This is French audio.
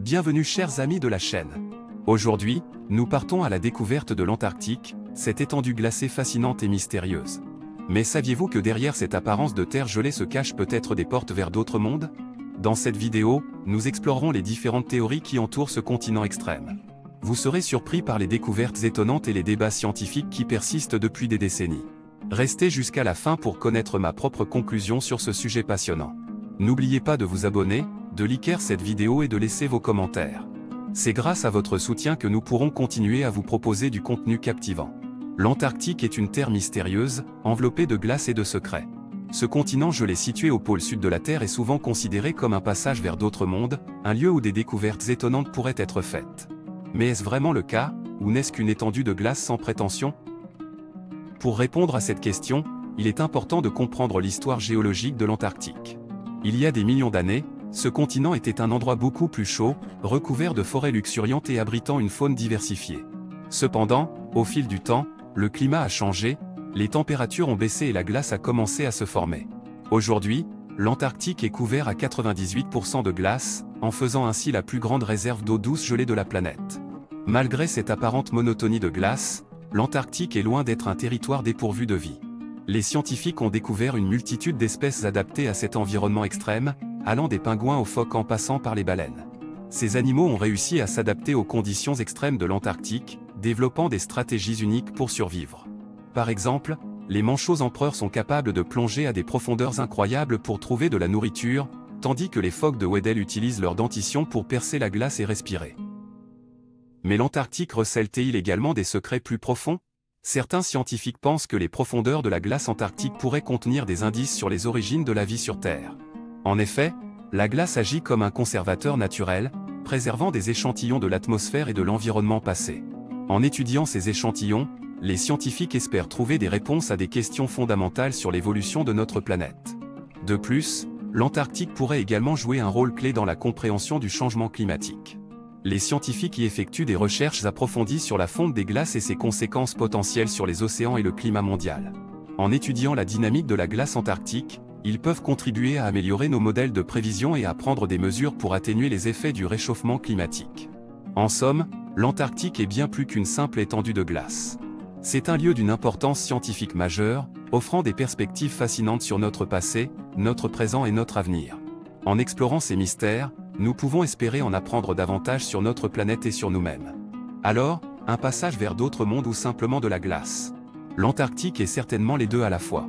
Bienvenue chers amis de la chaîne. Aujourd'hui, nous partons à la découverte de l'Antarctique, cette étendue glacée fascinante et mystérieuse. Mais saviez-vous que derrière cette apparence de terre gelée se cachent peut-être des portes vers d'autres mondes? Dans cette vidéo, nous explorerons les différentes théories qui entourent ce continent extrême. Vous serez surpris par les découvertes étonnantes et les débats scientifiques qui persistent depuis des décennies. Restez jusqu'à la fin pour connaître ma propre conclusion sur ce sujet passionnant. N'oubliez pas de vous abonner, de liker cette vidéo et de laisser vos commentaires. C'est grâce à votre soutien que nous pourrons continuer à vous proposer du contenu captivant. L'Antarctique est une terre mystérieuse, enveloppée de glace et de secrets. Ce continent gelé situé au pôle sud de la Terre est souvent considéré comme un passage vers d'autres mondes, un lieu où des découvertes étonnantes pourraient être faites. Mais est-ce vraiment le cas, ou n'est-ce qu'une étendue de glace sans prétention? Pour répondre à cette question, il est important de comprendre l'histoire géologique de l'Antarctique. Il y a des millions d'années, ce continent était un endroit beaucoup plus chaud, recouvert de forêts luxuriantes et abritant une faune diversifiée. Cependant, au fil du temps, le climat a changé, les températures ont baissé et la glace a commencé à se former. Aujourd'hui, l'Antarctique est couvert à 98% de glace, en faisant ainsi la plus grande réserve d'eau douce gelée de la planète. Malgré cette apparente monotonie de glace, l'Antarctique est loin d'être un territoire dépourvu de vie. Les scientifiques ont découvert une multitude d'espèces adaptées à cet environnement extrême, allant des pingouins aux phoques en passant par les baleines. Ces animaux ont réussi à s'adapter aux conditions extrêmes de l'Antarctique, développant des stratégies uniques pour survivre. Par exemple, les manchots empereurs sont capables de plonger à des profondeurs incroyables pour trouver de la nourriture, tandis que les phoques de Weddell utilisent leur dentition pour percer la glace et respirer. Mais l'Antarctique recèle-t-il également des secrets plus profonds? Certains scientifiques pensent que les profondeurs de la glace antarctique pourraient contenir des indices sur les origines de la vie sur Terre. En effet, la glace agit comme un conservateur naturel, préservant des échantillons de l'atmosphère et de l'environnement passé. En étudiant ces échantillons, les scientifiques espèrent trouver des réponses à des questions fondamentales sur l'évolution de notre planète. De plus, l'Antarctique pourrait également jouer un rôle clé dans la compréhension du changement climatique. Les scientifiques y effectuent des recherches approfondies sur la fonte des glaces et ses conséquences potentielles sur les océans et le climat mondial. En étudiant la dynamique de la glace antarctique, ils peuvent contribuer à améliorer nos modèles de prévision et à prendre des mesures pour atténuer les effets du réchauffement climatique. En somme, l'Antarctique est bien plus qu'une simple étendue de glace. C'est un lieu d'une importance scientifique majeure, offrant des perspectives fascinantes sur notre passé, notre présent et notre avenir. En explorant ces mystères, nous pouvons espérer en apprendre davantage sur notre planète et sur nous-mêmes. Alors, un passage vers d'autres mondes ou simplement de la glace? L'Antarctique est certainement les deux à la fois.